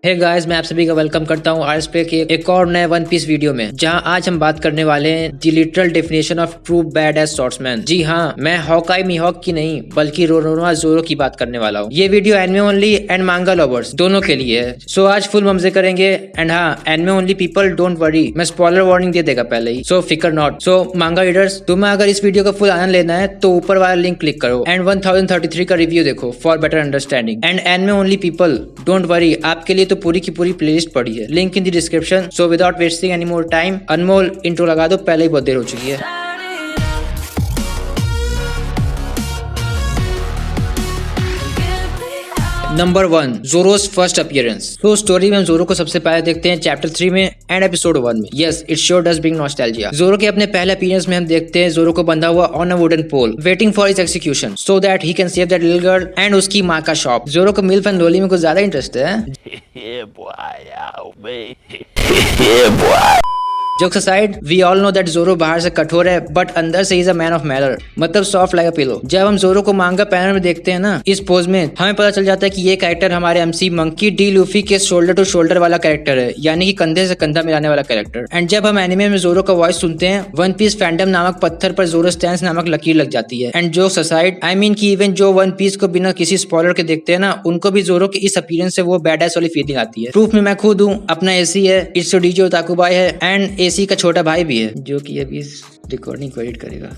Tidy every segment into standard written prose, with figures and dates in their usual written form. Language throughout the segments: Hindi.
हे गाइस, मैं आप सभी का वेलकम करता हूँ आरएस पे के एक और नए वन पीस वीडियो में, जहां आज हम बात करने वाले हैं the literal definition of true bad edge swordsman. जी हाँ, मैं हॉकाई मिहॉक की नहीं बल्कि रोरोनोआ ज़ोरो की बात करने वाला हूँ। ये वीडियो एनिमे ओनली एंड मांगा लवर्स दोनों के लिए है। सो आज फुल मजे करेंगे एंड हाँ, anime only people don't worry, मैं स्पॉइलर वार्निंग दे देगा पहले ही, सो फिकर नॉट। सो मांगा रीडर्स, तुम्हें अगर इस वीडियो का फुल आनंद लेना है तो ऊपर वाला लिंक क्लिक करो एंड 1033 का रिव्यू देखो for better understanding. And anime only people don't worry, आपके लिए तो पूरी की पूरी प्लेलिस्ट पड़ी है, link in the description. So without wasting any more time, अनमोल इंट्रो लगा दो, पहले ही बहुत देर हो चुकी है। Number 1, Zoro's first appearance. तो स्टोरी में हम ज़ोरो को सबसे पहले देखते हैं चैप्टर 3 में एंड एपिसोड 1 में। Yes, it sure does bring nostalgia. Zoro के अपने पहले अपीयरेंस में हम देखते हैं ज़ोरो को बंधा हुआ on a wooden pole waiting for his execution so that he can save that little girl and उसकी माँ का शॉप। ज़ोरो को मिल्फ एंड लोली में कुछ ज्यादा इंटरेस्ट है। Jokes aside, we all know that Zoro बाहर से कठोर है बट अंदर से is a man of manner, मतलब सॉफ्ट लाइक अ पिलो। जब हम ज़ोरो को मांगा पैनल में देखते हैं ना, इस पोज में हमें पता चल जाता है कि ये कैरेक्टर हमारे एमसी मंकी डी लूफी के शोल्डर टू शोल्डर वाला कैरेक्टर है, यानी कि कंधे से कंधा मिलाने वाला कैरेक्टर। एंड जब हम एनिमे में ज़ोरो का वॉइस सुनते हैं, वन पीस फैंडम नामक पत्थर पर ज़ोरो स्टैंस नामक लकीर लग जाती है। And jokes aside, I mean कि इवन जो वन पीस को बिना किसी स्पॉइलर के देखते हैं ना, उनको भी ज़ोरो के इस अपीयरेंस से वो बैडएस वाली फीलिंग आती है। प्रूफ में मैं खुद हूँ, अपना एसी है, इट्सो डीजे ओताकुबाई है एंड एसी का छोटा भाई भी है जो कि अभी इस रिकॉर्डिंग को एडिट करेगा।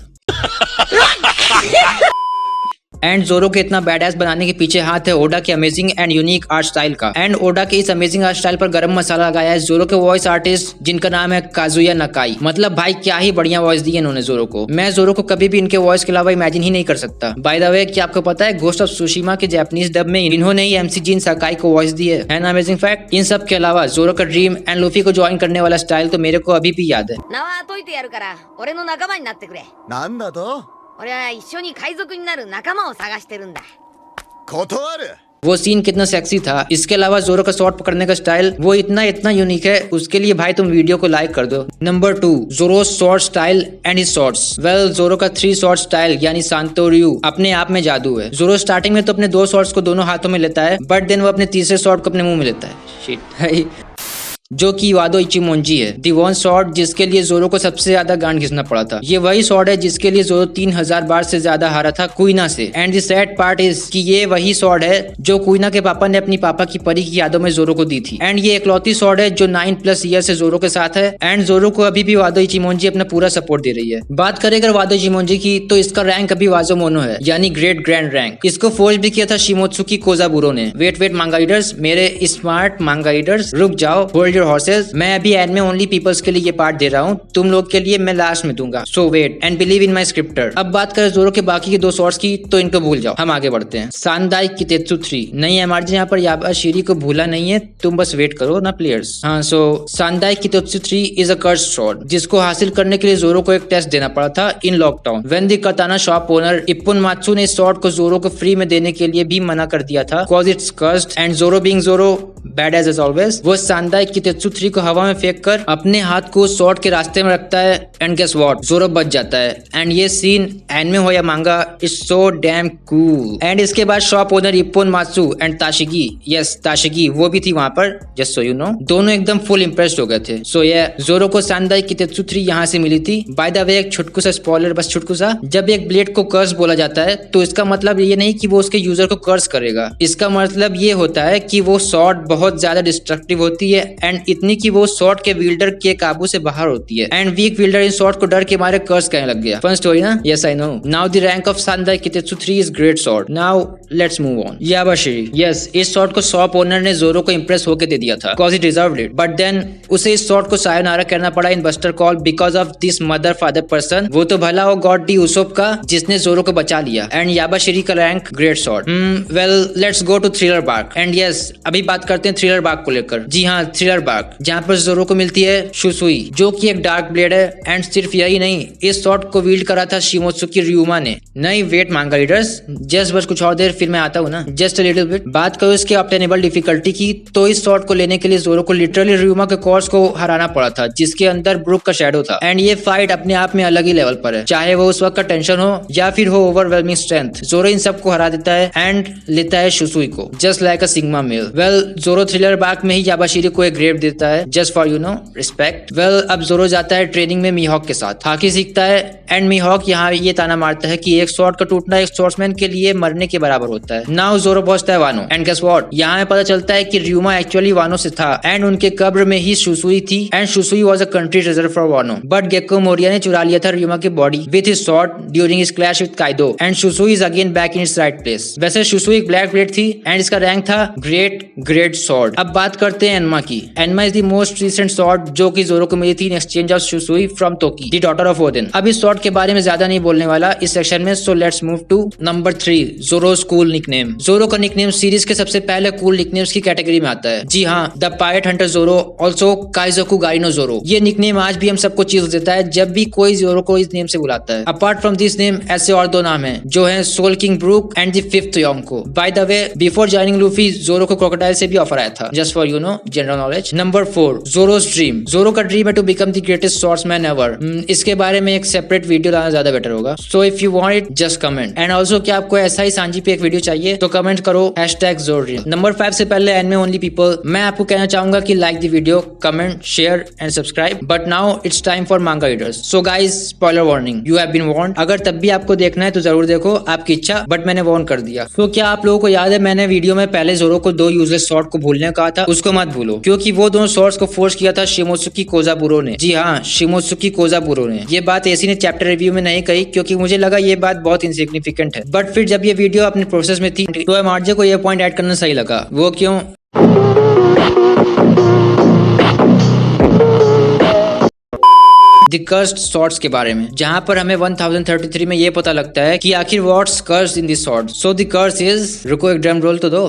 एंड ज़ोरो के इतना बैडएस बनाने के पीछे हाथ है ओडा के amazing and unique art style का। एंड ओडा के इस अमेजिंग आर्ट स्टाइल पर गरम मसाला लगाया है ज़ोरो के वॉइस आर्टिस्ट जिनका नाम है काजुया नकाई। मतलब भाई क्या ही बढ़िया वॉइस दी है इन्होंने ज़ोरो को। मैं ज़ोरो को कभी भी इनके वॉइस के अलावा इमेजिन ही नहीं कर सकता। बाय द वे, क्या आपको पता है गोस्ट ऑफ सुशिमा के जापानीज डब में इन्होंने ही एमसी जिन सकाई को वॉइस दी है ना अमेजिंग फैक्ट। इन सब के अलावा ज़ोरो का ड्रीम एंड लूफी को ज्वाइन करने वाला स्टाइल तो मेरे को अभी भी याद है। なんだと？ 俺は一緒に海賊になる仲間を探してるんだ。 断る。 वो सीन कितना सेक्सी था। इसके अलावा ज़ोरो का शॉट पकड़ने का स्टाइल वो इतना यूनिक है, उसके लिए भाई तुम वीडियो को लाइक कर दो। Number 2, Zoro sword style and his swords. Well, Zoro का 3 शॉर्ट स्टाइल यानी सांतो रयू अपने आप में जादू है। ज़ोरो स्टार्टिंग में तो अपने 2 शॉट्स को दोनों हाथों में लेता है, बट देन वो अपने तीसरे शॉट को अपने मुंह में लेता है, शिट, जो कि वादो इचिमोंजी है, दी वन शॉट जिसके लिए ज़ोरो को सबसे ज्यादा गांड घिसना पड़ा था। ये वही शॉट है जिसके लिए ज़ोरो 3000 बार से ज्यादा हारा था कुइना से। And the sad part is कि ये वही शॉट है जो कुइना के पापा ने अपनी पापा की परी की यादों में ज़ोरो को दी थी। एंड ये इकलौती शॉट है जो 9+ ईयर से ज़ोरो के साथ है एंड ज़ोरो को अभी भी वादो इचिमोंजी अपना पूरा सपोर्ट दे रही है। बात करें अगर वादो इचिमोंजी की, तो इसका रैंक अभी वाजो मोनो है, यानी ग्रेट ग्रैंड रैंक। इसको फोर्स भी किया था शिमोत्सुकी कोजाबुरो ने। वेट मांगा रीडर्स, मेरे स्मार्ट मांगा रीडर्स, रुक जाओ, होल्ड योर हॉर्सेस। मैं अभी एनिमे ओनली पीपल्स के लिए ये पार्ट दे रहा हूँ, तुम लोग के लिए मैं लास्ट में दूंगा। So wait and believe in my scripter. अब बात करें ज़ोरो के बाकी के 2 शॉट्स की, तो इनको भूल जाओ, हम आगे बढ़ते हैं। सांदाई कितेत्सु 3 नहीं, एमआरजी यहाँ पर याबाशिरी को भूला नहीं है, तुम बस वेट करो ना प्लेयर्स। हाँ, सो सांदाई Kitetsu 3 is a cursed shot जिसको हासिल करने के लिए ज़ोरो को एक टेस्ट देना पड़ा था in lockdown. When the katana shop owner Ippon Matsu ने इस शॉट को ज़ोरो को फ्री में देने के लिए भी मना कर दिया था because it's cursed. And Zoro being Zoro bad as always, वो सांदाई कितेत्सु 3 को हवा में फेंक कर अपने हाथ को शॉट के रास्ते में रखता है एंड गेस व्हाट, ज़ोरो बच जाता है। एंड ये सीन एनिमे हो या manga, it's so damn cool. And इसके बाद shop owner Ippon Matsu and Tashigi, yes Tashigi वो भी थी वहां पर, जस्ट सो यू नो, दोनों एकदम फुल इम्प्रेस्ड हो गए थे। सो ये ज़ोरो को सांदाई कितेत्सु 3 यहाँ से मिली थी। बाय द वे, एक छुटकू सा स्पॉइलर, बस छुटकू सा, जब एक ब्लेड को कर्स बोला जाता है तो इसका मतलब ये नहीं कि वो उसके यूजर को कर्स करेगा, इसका मतलब ये होता है कि वो शॉट बहुत ज्यादा डिस्ट्रक्टिव होती है एंड इतनी कि वो शॉट के विल्डर के काबू से बाहर होती है। And weak wielder in sword को डर के मारे कर्स कहने लग गया। फन स्टोरी ना? Yes I know. Now the rank of Sandai Kitetsu 3 is great sword. Now let's move on. Yubashiri, yes, इस शॉट को शॉप ओनर ने ज़ोरो को इंप्रेस होके दे दिया था because he deserved it, but then उसे इस शॉट को सायोनारा कहना पड़ा in Buster Call because of this mother father person. वो तो भला हो गॉड डी उसोप का जिसने ज़ोरो को बचा लिया। एंड याबाशिरी का rank great shot. Well, let's go to Thriller Bark. And yes, अभी बात करते हैं थ्रिलर बार्क को लेकर। जी हाँ, थ्रिलर पार्क, जहाँ पर जोरो को मिलती है शुसुई, जो कि एक डार्क ब्लेड है। एंड सिर्फ यही नहीं, इस शॉट को विल्ड करा था शिमोत्सुकी ryuma ने। नहीं वेट मांगा रीडर्स, जस्ट बस कुछ और देर फिर मैं आता हूँ ना, जस्ट अ लिटिल बिट। बात करो इसके ऑब्टेनेबल डिफिकल्टी की, तो इस शॉट को लेने के लिए जोरो को लिटरली ryuma के कोर्स को हराना पड़ा था, जिसके अंदर ब्रुक का शैडो था। एंड ये फाइट अपने आप में अलग ही लेवल पर है, चाहे वो उस वक्त का टेंशन हो या फिर हो ओवरवेलमिंग स्ट्रेंथ। जोरो इन सबको हरा देता है एंड लेता है शुसुई को, जस्ट लाइक अ सिग्मा मेल। वेल जोरो थ्रिलर बार्क में ही याबाशिरी को एक ग्रेड देता है, just for you no respect. Well अब जोरो जाता है ट्रेनिंग में मीहॉक के साथ, हाकी सीखता है। एंड मीहॉक यहाँ ये ताना मारता है कि एक शॉट का टूटना एक स्वॉर्ड्समैन के लिए मरने के बराबर होता है। नाउ जोरो पहुंचता है वानो, एंड गेस व्हाट, यहाँ पता चलता है कि ryuma एक्चुअली वानो से था एंड उनके कब्र में ही शुसुई थी। And Shusui was a country treasure for Wano, but Gekko Moriah ने चुरा लिया था ryuma की body with his sword during his clash with Kaido. And Shusui is again back in its right place. वैसे शुसुई एक ब्लैक ब्लेड थी एंड इसका रैंक था ग्रेट स्वॉर्ड। अब बात करते हैं एन्मा की। Enma is the most recent sword जो कि जोरो को मिली थी in exchange of Shusui from Toki, the daughter of Oden. अब इस स्वॉर्ड के बारे में ज्यादा नहीं बोलने वाला इस सेक्शन में, so let's move to number 3, Zoro's cool nickname. Zoro का निकनेम सीरीज के सबसे पहले कूल निकनेम्स की कैटेगरी में आता है। जी हाँ, द पायरेट हंटर जोरो, ऑल्सो काइजोकू गाइनो जोरो। ये निकनेम आज भी हम सबको चीज देता है जब भी कोई जोरो को इस नेम से बुलाता है। अपार्ट फ्रॉम दिस नेम ऐसे और दो नाम हैं जो हैं Soul King Brook and the fifth Yonko. By the way before joining Luffy Zoro को क्रोकोडाइल से भी ऑफर आया था, just for you know general knowledge. Number 4, Zoro's dream. Zoro का ड्रीम है to become the greatest swordsman ever. इसके बारे में एक सेपरेट वीडियो लाना ज्यादा बेटर होगा, so if you want it just comment. And also क्या आपको ऐसा ही सांजी पे एक वीडियो चाहिए तो कमेंट करो #ZoroDream। नंबर 5 से पहले एनिमे ओनली पीपल मैं आपको कहना चाहूंगा कि like the video, comment, share and subscribe. But now it's time for manga readers. So guys, spoiler warning, you have been warned. अगर तब भी आपको देखना है तो जरूर देखो, आपकी इच्छा, बट मैंने वार्न कर दिया। तो क्या आप लोगों को याद है मैंने वीडियो में पहले जोरो को 2 यूजलेस शॉट को भूलने कहा था? उसको मत भूलो, क्योंकि वो दोनों शॉट्स को फोर्स किया था शिमोत्सुकी कोजाबुरो ने। जी हाँ, शिमोत्सुकी कोजाबुरो ने। ये बात एसी ने चैप्टर रिव्यू में नहीं कही क्योंकि मुझे लगा ये बात बहुत इनसिग्निफिकेंट है, बट फिर जब ये वीडियो अपने प्रोसेस में थी तो एमआरजे को ये पॉइंट ऐड करना सही लगा। वो क्यों? द कर्स्ड स्वॉर्ड्स के बारे में, जहां पर हमें 1033 में ये पता लगता है कि आखिर what's cursed in this sword. So the curse is, रुको एक ड्रम रोल तो दो।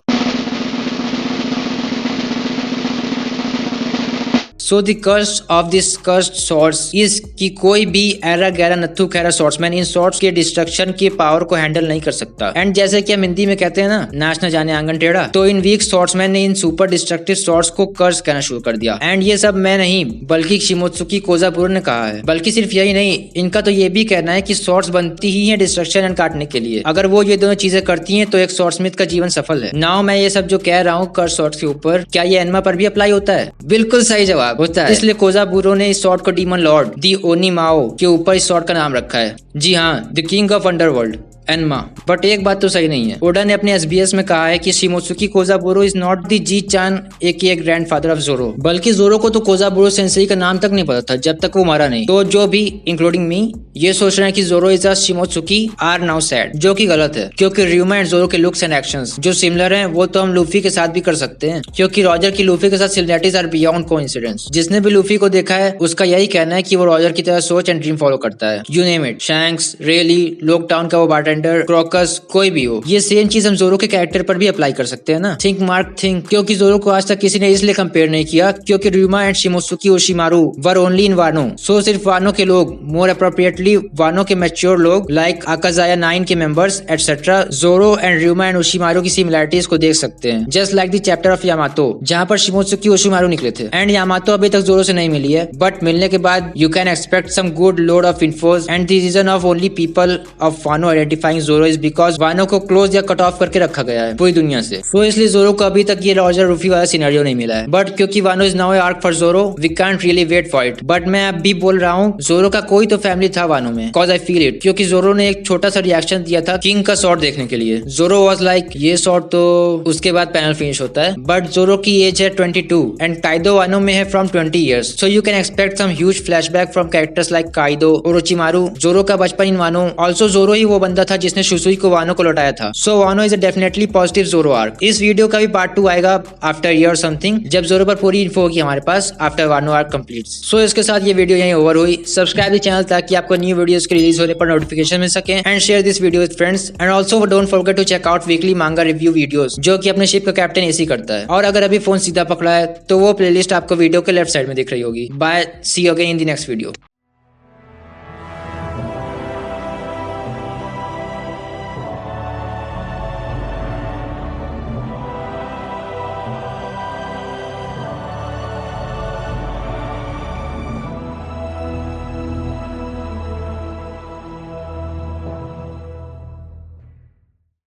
So the curse of this cursed swords is कि कोई भी एरा गैरा नत्थु खैरा स्वॉर्ड्समैन इन स्वॉर्ड्स के डिस्ट्रक्शन की पावर को हैंडल नहीं कर सकता। एंड जैसे कि हम हिंदी में कहते हैं ना, नाच न जाने आंगन टेढ़ा, तो इन वीक स्वॉर्ड्समैन ने इन सुपर डिस्ट्रक्टिव स्वॉर्ड्स को कर्स कहना शुरू कर दिया। एंड ये सब मैं नहीं बल्कि शिमोत्सुकी कोजाबुरो ने कहा है। बल्कि सिर्फ यही नहीं, इनका तो ये भी कहना है कि स्वॉर्ड्स बनती ही है डिस्ट्रक्शन एंड काटने के लिए। अगर वो ये दोनों चीजें करती हैं तो एक स्वॉर्ड्समिथ का जीवन सफल है। नाउ मैं ये सब जो कह रहा हूँ कर्स स्वॉर्ड्स के ऊपर, क्या ये एन्मा पर भी अप्लाई होता है? बिल्कुल सही जवाब होता है। इसलिए कोजाबुरो ने इस स्वॉर्ड को डीमन लॉर्ड दी ओनीमाओ के ऊपर इस स्वॉर्ड का नाम रखा है। जी हाँ, the king of underworld Enma. But एक बात तो सही नहीं है, ओडा ने अपने SBS में कहा है कि Shimotsuki Kozaburo is not the जी-चान एके ग्रैंडफादर ऑफ जोरो। बल्कि जोरो को तो कोजाबुरो सेंसेई का नाम तक नहीं पता था जब तक वो मरा नहीं। तो जो भी इंक्लूडिंग मी ये सोच रहे हैं कि Zoro is a Shimotsuki or now said, जो कि गलत है, क्योंकि ryuma एंड जोरो के लुक्स एंड एक्शंस जो सिमिलर हैं वो तो हम लूफी के साथ भी कर सकते हैं, क्योंकि रॉजर की लूफी के साथ सिमिलरिटीज आर बियॉन्ड कोइंसिडेंस। जिसने भी लूफी को देखा है उसका यही कहना है कि वो रॉजर की तरह सोच एंड ड्रीम फॉलो करता है। यू नेम इट, शैंक्स, रेली, लोकटाउन का वो बारटेंडर, क्रॉकस, कोई भी हो। ये सेम चीज हम जोरो के कैरेक्टर पर भी अप्लाई कर सकते हैं ना। थिंक मार्क थिंक, क्योंकि जोरो को आज तक किसी ने इसलिए कंपेयर नहीं किया क्योंकि ryuma and Shimotsuki Oshimaru were only in Wano. So सिर्फ वानो के लोग, मोर अप्रोप्रिएटली वानो के मैच्योर लोग लाइक आकाजाया 9 के मेंबर्स एटसेट्रा, जोरो एंड ryuma एंड ओशिमारू की सिमिलरिटीज को देख सकते हैं। Just like the chapter of Yamato जहाँ पर शिमोत्सुकी ओशिमारू निकले थे। एंड यामातो अभी तक जोरो से नहीं मिली है, बट मिलने के बाद you can expect some good load of infos. And the reason of only people of Wano identifying Zoro is because Wano को क्लोज या कट ऑफ करके रखा गया है पूरी दुनिया से। तो इसलिए जोरो को अभी तक ये रॉजर रूफी वाला सिनेरियो नहीं मिला है। बट क्योंकि Wano is now a arc for Zoro, we can't really wait for it. But मैं अब भी बोल रहा हूँ, जोरो का कोई तो फैमिली था वानो में, कॉज आई फील इट। क्योंकि जोरो ने एक छोटा सा रिएक्शन दिया था किंग का शॉट देखने के लिए। जोरो वाज लाइक ये शॉट, तो उसके बाद पैनल फिनिश होता है। बट जोरो की एज है 22 एंड काइदो वानो में है from 20 years। So you can expect some huge flashback from characters like Kaido, Orochimaru. Zoro का बचपन इन वानो, ऑल्सो जोरो ही वो बंदा था जिसने शुसुई को वानो को लौटाया था। सो वानो इज अ डेफिनेटली पॉजिटिव जोरो आर्क। इस वीडियो का भी पार्ट 2 आएगा आफ्टर ईयर समथिंग, जब जोरो पर पूरी इन्फो होगी हमारे पास आफ्टर वानो आर्क कंप्लीट्स। सो इसके साथ ये वीडियो यहीं ओवर हुई। सब्सक्राइब द चैनल ताकि आपको न्यू वीडियोस के रिलीज होने पर नोटिफिकेशन मिल सके, and share this video with friends, and also don't forget to check out weekly manga review videos जो कि अपने शिप का कैप्टन एसी करता है। और अगर अभी फोन सीधा पकड़ा है तो वो प्लेलिस्ट आपको वीडियो के लेफ्ट साइड में दिख रही होगी। Bye, see you again in the next video.